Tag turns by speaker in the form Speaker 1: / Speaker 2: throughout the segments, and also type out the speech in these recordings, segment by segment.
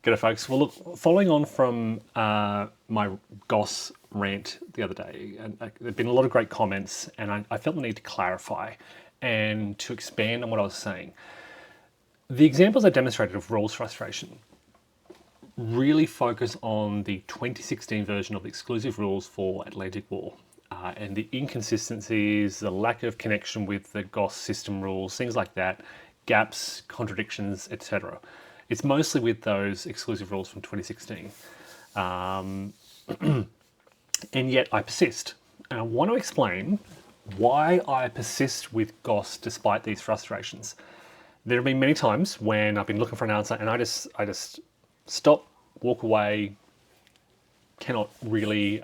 Speaker 1: G'day folks. Well, look, following on from my GOSS rant the other day, and there have been a lot of great comments, and I felt the need to clarify and to expand on what I was saying. The examples I demonstrated of rules frustration really focus on the 2016 version of the exclusive rules for Atlantic War. And the inconsistencies, the lack of connection with the GOSS system rules, things like that, gaps, contradictions, etc. It's mostly with those exclusive rules from 2016. And yet I persist. And I want to explain why I persist with GOSS despite these frustrations. There have been many times when I've been looking for an answer and I just stop, walk away, cannot really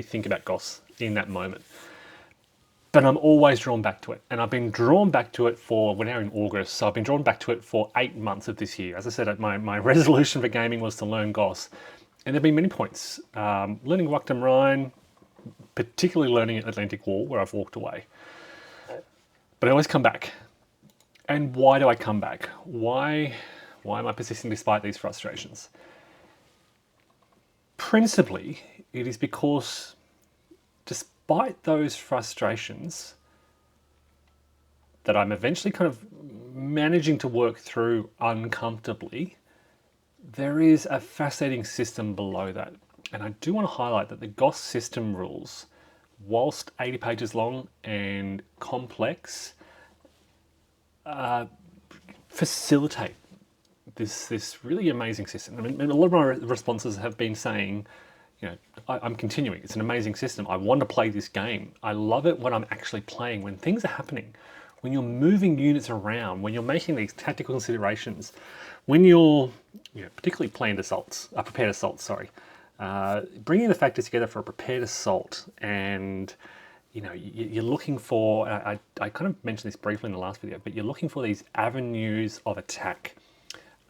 Speaker 1: think about GOSS in that moment. But I'm always drawn back to it. And I've been drawn back to it we're now in August, so I've been drawn back to it for 8 months of this year. As I said, my resolution for gaming was to learn GOSS. And there have been many points. Learning Waktam Rhine, particularly learning Atlantic War, where I've walked away. But I always come back. And why do I come back? Why am I persisting despite these frustrations? Principally, it is because despite those frustrations that I'm eventually kind of managing to work through uncomfortably, there is a fascinating system below that. And I do want to highlight that the GOSS system rules, whilst 80 pages long and complex, facilitate this really amazing system. I mean, a lot of my responses have been saying, I'm continuing. It's an amazing system. I want to play this game. I love it when I'm actually playing, when things are happening, when you're moving units around, when you're making these tactical considerations, when you're particularly planned assaults, prepared assaults, sorry, bringing the factors together for a prepared assault, and you're looking for, I kind of mentioned this briefly in the last video, but you're looking for these avenues of attack.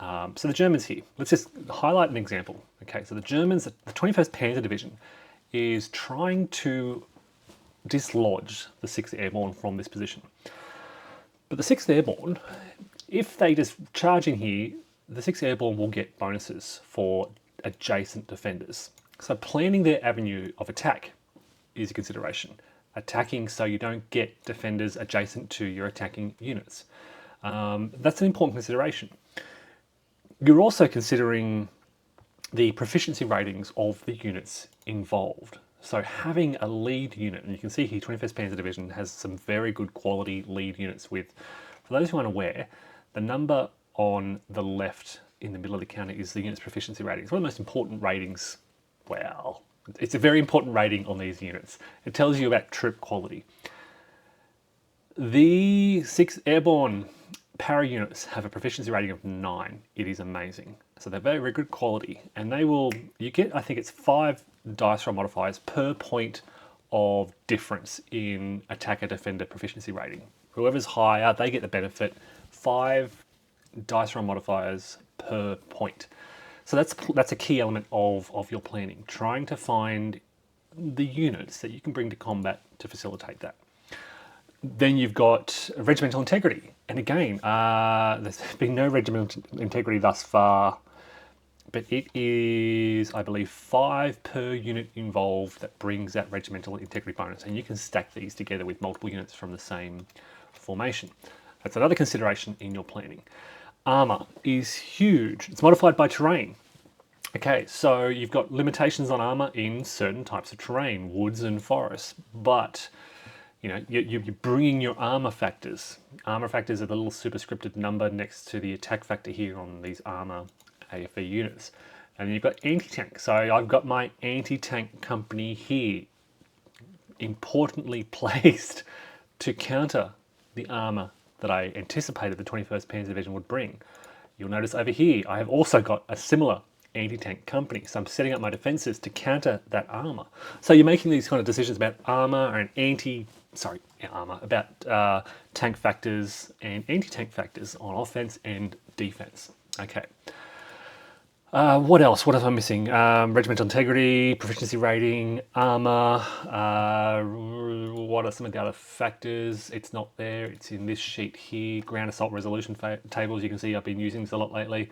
Speaker 1: So the Germans here, let's just highlight an example. Okay, so the Germans, the 21st Panzer Division is trying to dislodge the 6th Airborne from this position. But the 6th Airborne, if they just charge in here, the 6th Airborne will get bonuses for adjacent defenders. So planning their avenue of attack is a consideration. Attacking so you don't get defenders adjacent to your attacking units. That's an important consideration. You're also considering the proficiency ratings of the units involved. So having a lead unit, and you can see here 21st Panzer Division has some very good quality lead units with, for those who aren't aware, the number on the left in the middle of the counter is the unit's proficiency rating. It's one of the most important ratings. Well, it's a very important rating on these units. It tells you about troop quality. The 6th Airborne para units have a proficiency rating of 9. It is amazing. So they're very, very good quality. And you get, I think it's 5 dice roll modifiers per point of difference in attacker-defender proficiency rating. Whoever's higher, they get the benefit. 5 dice roll modifiers per point. So that's a key element of your planning, trying to find the units that you can bring to combat to facilitate that. Then you've got regimental integrity. And again, there's been no regimental integrity thus far, but it is, I believe, 5 per unit involved that brings that regimental integrity bonus. And you can stack these together with multiple units from the same formation. That's another consideration in your planning. Armor is huge. It's modified by terrain. Okay, so you've got limitations on armor in certain types of terrain, woods and forests, but you're bringing your armor factors. Armor factors are the little superscripted number next to the attack factor here on these armor AFE units. And you've got anti-tank. So I've got my anti-tank company here, importantly placed to counter the armor that I anticipated the 21st Panzer Division would bring. You'll notice over here, I have also got a similar anti-tank company. So I'm setting up my defenses to counter that armor. So you're making these kind of decisions about armor and about tank factors and anti-tank factors on offense and defense. Okay. What else? What else am I missing? Regimental integrity, proficiency rating, armor. What are some of the other factors? It's not there. It's in this sheet here. Ground assault resolution tables. You can see I've been using this a lot lately.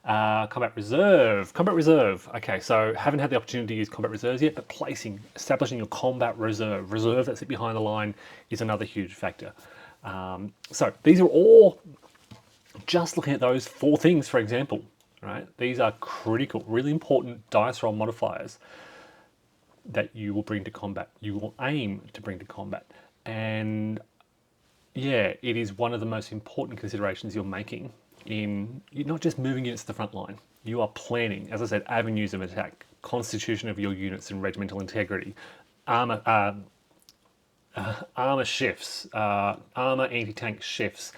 Speaker 1: Combat reserve. Combat reserve. Okay, so haven't had the opportunity to use combat reserves yet, but establishing your combat reserve that sit behind the line is another huge factor. So these are all just looking at those 4 things, for example. Right? These are critical, really important dice roll modifiers that you will bring to combat. You will aim to bring to combat. And yeah, it is one of the most important considerations you're making in you're not just moving units to the front line. You are planning, as I said, avenues of attack, constitution of your units and regimental integrity, armor, armor shifts, armor anti-tank shifts,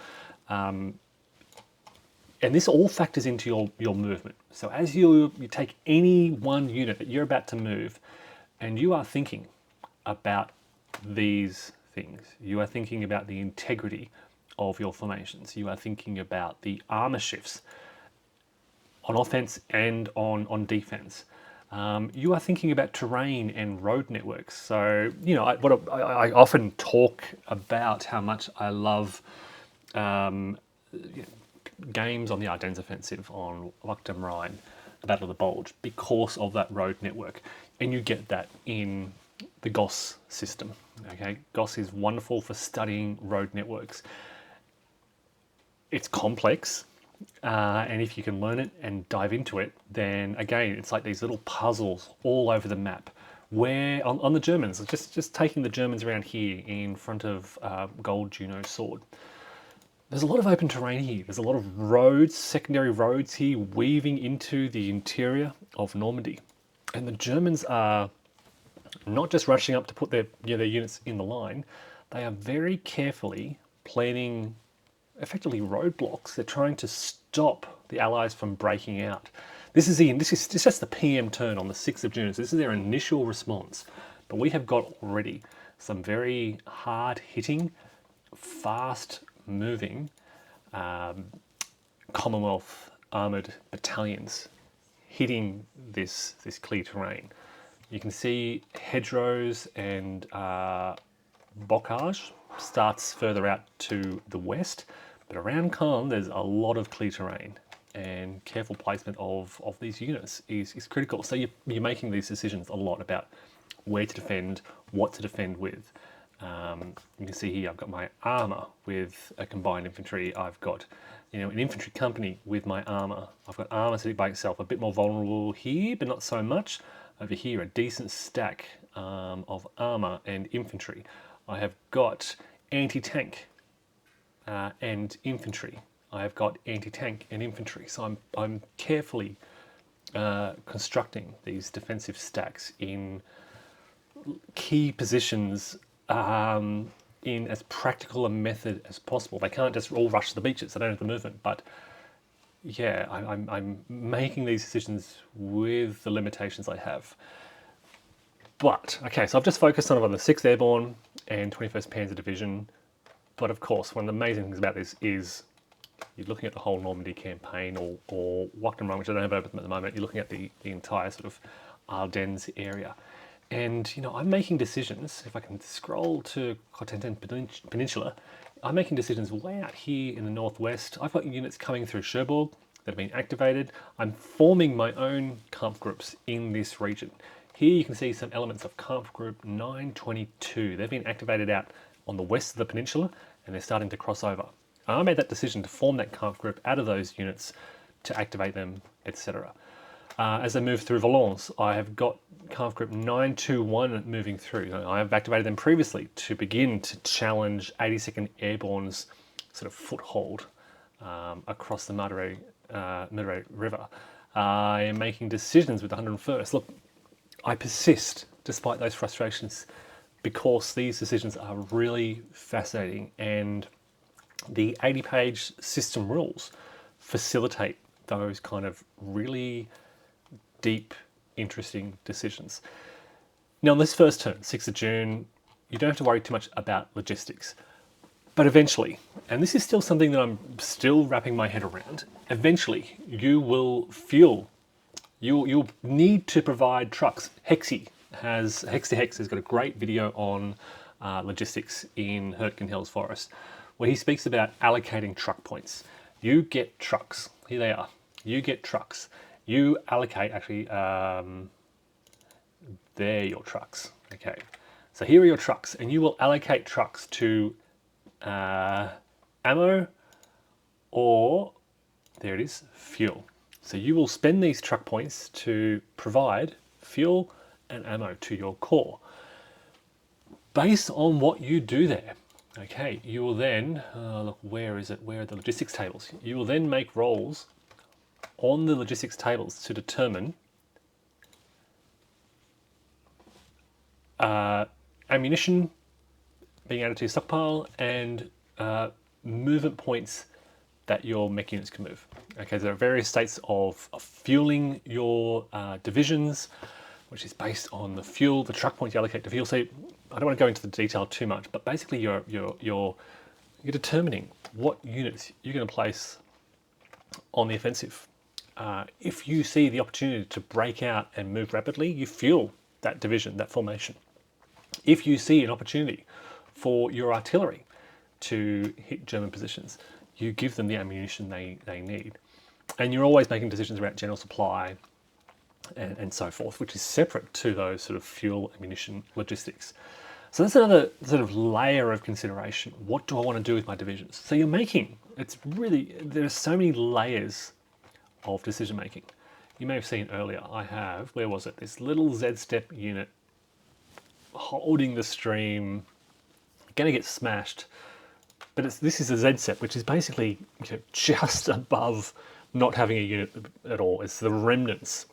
Speaker 1: and this all factors into your movement. So as you take any one unit that you're about to move, and you are thinking about these things, you are thinking about the integrity of your formations, you are thinking about the armor shifts on offense and on defense. You are thinking about terrain and road networks. So, I often talk about how much I love games on the Ardennes Offensive, on Lac du Rhine, the Battle of the Bulge, because of that road network. And you get that in the GOSS system. Okay, GOSS is wonderful for studying road networks. It's complex, and if you can learn it and dive into it, then again, it's like these little puzzles all over the map. Where on the Germans, just taking the Germans around here in front of Gold Juno's sword. There's a lot of open terrain here. There's a lot of roads, secondary roads here, weaving into the interior of Normandy. And the Germans are not just rushing up to put their units in the line. They are very carefully planning, effectively, roadblocks. They're trying to stop the Allies from breaking out. This is just the PM turn on the 6th of June. So this is their initial response. But we have got already some very hard-hitting, fast moving Commonwealth armoured battalions hitting this clear terrain. You can see hedgerows and bocage starts further out to the west, but around Caen there's a lot of clear terrain, and careful placement of these units is critical. So you're making these decisions a lot about where to defend, what to defend with. You can see here I've got my armour with a combined infantry. I've got an infantry company with my armour. I've got armour sitting by itself, a bit more vulnerable here, but not so much. Over here, a decent stack of armour and infantry. I have got anti-tank and infantry. I have got anti-tank and infantry. So I'm carefully constructing these defensive stacks in key positions in as practical a method as possible. They can't just all rush to the beaches. They don't have the movement. But yeah, I'm making these decisions with the limitations I have. But okay, so I've just focused on the 6th Airborne and 21st Panzer Division. But of course, one of the amazing things about this is you're looking at the whole Normandy campaign, or Lac du Rhine, which I don't have open at the moment. You're looking at the entire sort of Ardennes area. And, I'm making decisions. If I can scroll to Cotentin Peninsula, I'm making decisions way out here in the northwest. I've got units coming through Cherbourg that have been activated. I'm forming my own camp groups in this region. Here you can see some elements of camp group 922. They've been activated out on the west of the peninsula, and they're starting to cross over. And I made that decision to form that camp group out of those units to activate them, etc. As they move through Valence, I have got camp group 921 moving through. I have activated them previously to begin to challenge 82nd Airborne's sort of foothold across the Madre River. I am making decisions with the 101st. Look, I persist despite those frustrations because these decisions are really fascinating, and the 80-page system rules facilitate those kind of really deep, interesting decisions. Now, on this first turn, 6th of June, you don't have to worry too much about logistics. But eventually, and this is still something that I'm still wrapping my head around, eventually you will feel you'll need to provide trucks. Hex to Hex has got a great video on logistics in Hurtgen Hills Forest, where he speaks about allocating truck points. You get trucks. Here they are. You get trucks. You allocate, actually, they're your trucks. Okay. So here are your trucks, and you will allocate trucks to ammo or, there it is, fuel. So you will spend these truck points to provide fuel and ammo to your core. Based on what you do there, okay, you will then, look, where is it? Where are the logistics tables? You will then make rolls on the logistics tables to determine ammunition being added to your stockpile and movement points that your mech units can move. Okay, there are various states of fueling your divisions, which is based on the fuel, the truck points you allocate to fuel. So I don't want to go into the detail too much, but basically you're determining what units you're going to place on the offensive. If you see the opportunity to break out and move rapidly, you fuel that division, that formation. If you see an opportunity for your artillery to hit German positions, you give them the ammunition they need. And you're always making decisions about general supply and so forth, which is separate to those sort of fuel, ammunition, logistics. So that's another sort of layer of consideration. What do I want to do with my divisions? So you're making, it's really, there are so many layers of decision making. You may have seen earlier, I have, where was it? This little Z-step unit holding the stream, going to get smashed. But this is a Z-step, which is basically just above not having a unit at all. It's the remnants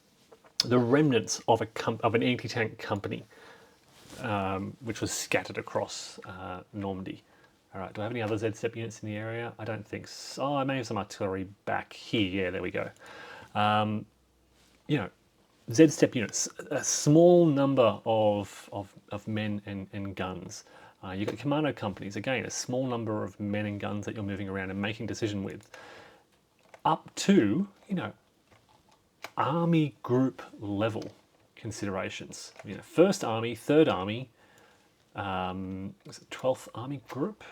Speaker 1: of an anti-tank company, which was scattered across Normandy. All right, do I have any other Z-step units in the area? I don't think so. Oh, I may have some artillery back here. Yeah, there we go. Z-step units, a small number of men and guns. You've got commando companies, again, a small number of men and guns that you're moving around and making decision with, up to, army group level considerations. First Army, Third Army, 12th Army Group,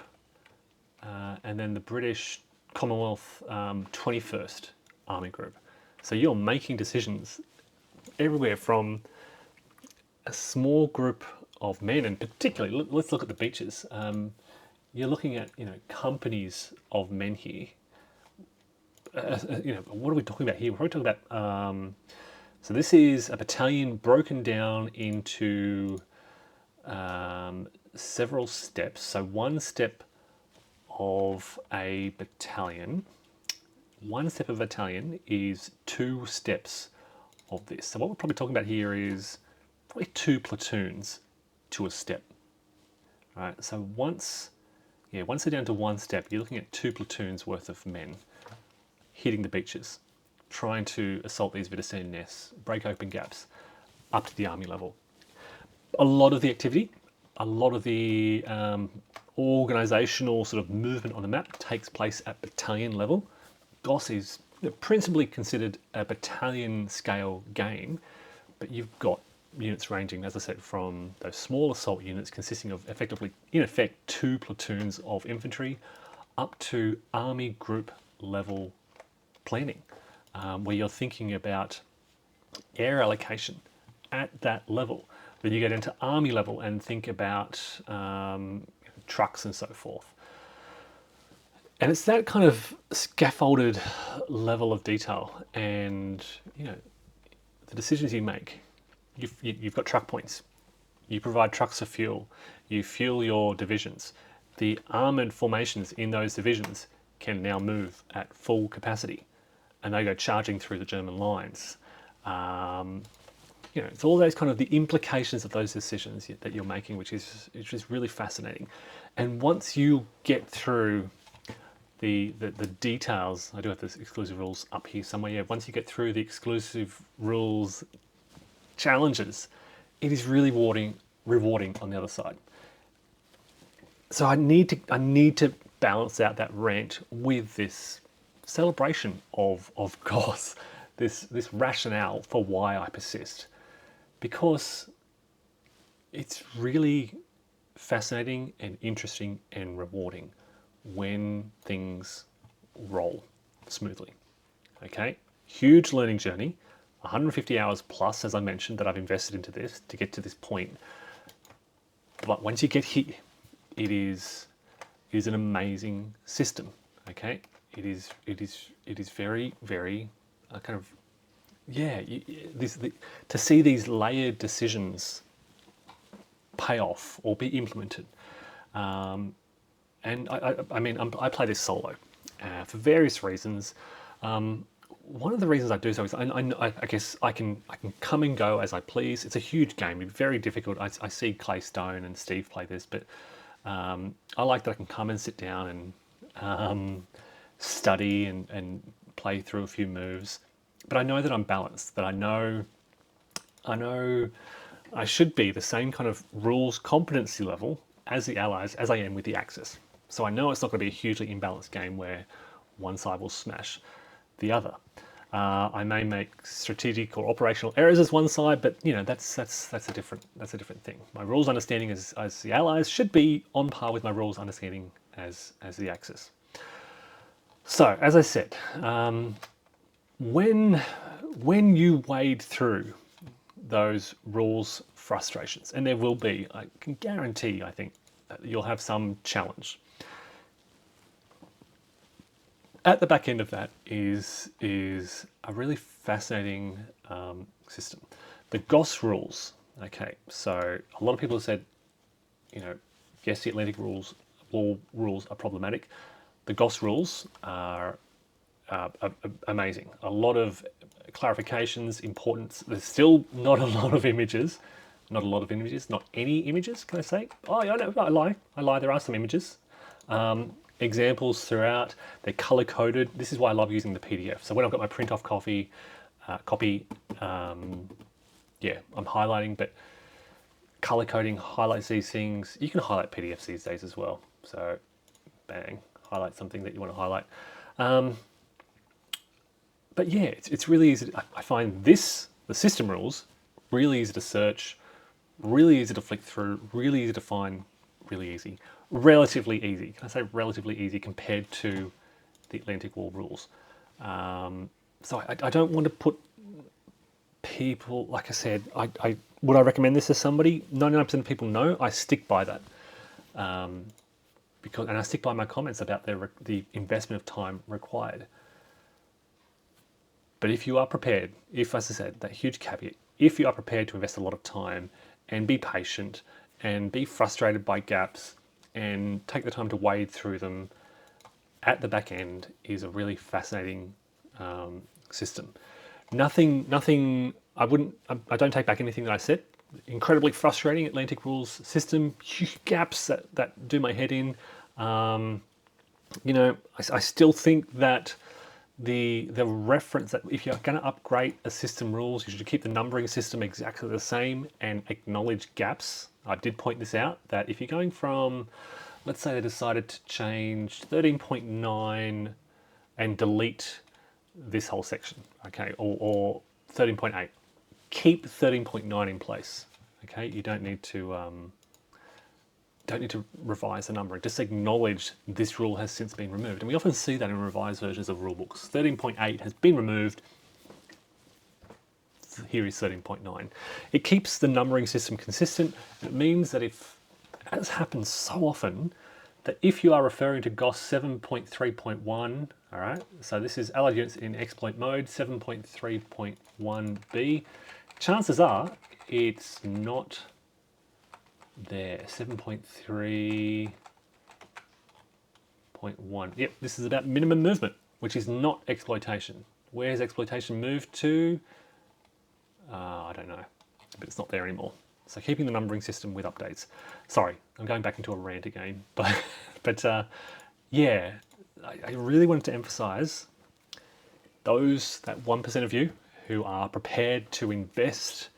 Speaker 1: and then the British Commonwealth 21st Army Group. So you're making decisions everywhere from a small group of men, and particularly, let's look at the beaches. You're looking at companies of men here. What are we talking about here? We're probably talking about. So this is a battalion broken down into several steps. So one step of a battalion. One step of a battalion is 2 steps of this. So what we're probably talking about here is probably 2 platoons to a step. All right, so once they're down to 1 step, you're looking at 2 platoons worth of men hitting the beaches, trying to assault these Wiedersehen nests, break open gaps, up to the army level. A lot of the activity, a lot of the organisational sort of movement on the map takes place at battalion level. GOSS is principally considered a battalion scale game, but you've got units ranging, as I said, from those small assault units consisting of effectively, in effect, 2 platoons of infantry, up to army group level planning, where you're thinking about air allocation at that level. Then you get into army level and think about trucks and so forth. And it's that kind of scaffolded level of detail, and the decisions you make. You've got truck points. You provide trucks of fuel. You fuel your divisions. The armoured formations in those divisions can now move at full capacity, and they go charging through the German lines. It's all those kind of the implications of those decisions that you're making, which is really fascinating. And once you get through the details, I do have the exclusive rules up here somewhere. Yeah, once you get through the exclusive rules challenges, it is really rewarding on the other side. So I need to balance out that rant with this celebration of GOSS, this rationale for why I persist, because it's really fascinating and interesting and rewarding when things roll smoothly. Okay, huge learning journey, 150 hours plus, as I mentioned, that I've invested into this to get to this point. But once you get here, it is an amazing system. Okay, it is very, very kind of, yeah. To see these layered decisions pay off or be implemented. And I mean, I play this solo for various reasons. One of the reasons I do so is I guess I can come and go as I please. It's a huge game, it's very difficult. I see Clay Stone and Steve play this, but I like that I can come and sit down and study and play through a few moves. But I know that I'm balanced. That I know I should be the same kind of rules competency level as the allies as I am with the Axis. So I know it's not going to be a hugely imbalanced game where one side will smash the other. I may make strategic or operational errors as one side, but you know that's a different thing. My rules understanding as the Allies should be on par with my rules understanding as the Axis. So as I said, when you wade through those rules frustrations, and there will be, I can guarantee, I think, that you'll have some challenge. At the back end of that is a really fascinating system. The GOSS rules. Okay, so a lot of people have said, you know, yes, the Atlantic rules, all rules are problematic. The GOSS rules are amazing. A lot of clarifications, importance. There's still not a lot of images. Not a lot of images. Not any images, can I say? Oh, yeah, no, I lie. There are some images. Examples throughout. They're color coded. This is why I love using the PDF. So when I've got my print off copy, yeah, I'm highlighting, but color coding highlights these things. You can highlight PDFs these days as well. So bang, highlight something that you want to highlight. But yeah, it's really easy. I find the system rules, really easy to search, really easy to flick through, really easy to find, really easy. Relatively easy. Can I say relatively easy compared to the Atlantic Wall rules? So I don't want to put people, like I said, would I recommend this to somebody? 99% of people know. I stick by that. And I stick by my comments about the investment of time required. But if you are prepared, as I said, that huge caveat, if you are prepared to invest a lot of time and be patient and be frustrated by gaps and take the time to wade through them, at the back end is a really fascinating system. Nothing, I don't take back anything that I said. Incredibly frustrating Atlantic rules system, huge gaps that do my head in. You know, I still think that the reference that if you're going to upgrade a system rules, you should keep the numbering system exactly the same and acknowledge gaps. I did point this out, that if you're going from, let's say they decided to change 13.9 and delete this whole section, okay, or 13.8, keep 13.9 in place, okay? You don't need to revise the numbering. Just acknowledge this rule has since been removed. And we often see that in revised versions of rulebooks. 13.8 has been removed. Here is 13.9. It keeps the numbering system consistent. It means that as happens so often, that if you are referring to GOSS 7.3.1, all right, so this is Allied units in exploit mode, 7.3.1b, chances are it's not there. 7.3.1. Yep, this is about minimum movement, which is not exploitation. Where's exploitation moved to? I don't know, but it's not there anymore. So keeping the numbering system with updates. Sorry, I'm going back into a rant again, but yeah, I really wanted to emphasize that 1% of you who are prepared to invest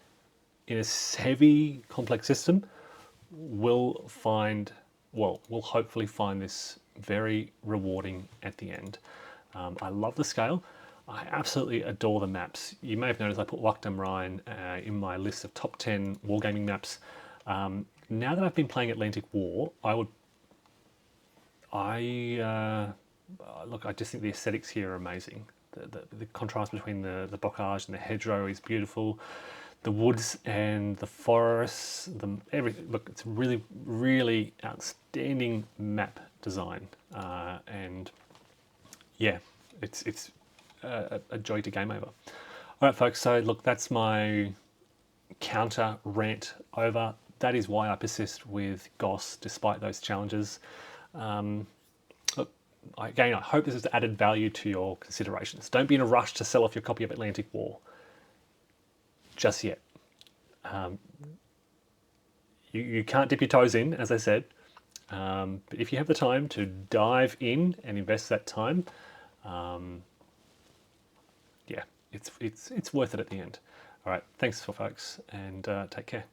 Speaker 1: in a heavy, complex system will hopefully find this very rewarding at the end. I love the scale. I absolutely adore the maps. You may have noticed I put Wakdam Rhine in my list of top 10 wargaming maps. Now that I've been playing Atlantic War, look, I just think the aesthetics here are amazing. The contrast between the bocage and the hedgerow is beautiful. The woods and the forests, everything. Look, it's really, really outstanding map design, and yeah, it's a joy to game over. All right, folks. So look, that's my counter rant over. That is why I persist with GOSS despite those challenges. Look, again, I hope this has added value to your considerations. Don't be in a rush to sell off your copy of Atlantic War just yet. You can't dip your toes in, as I said. But if you have the time to dive in and invest that time, yeah, it's worth it at the end. All right, thanks for folks, and take care.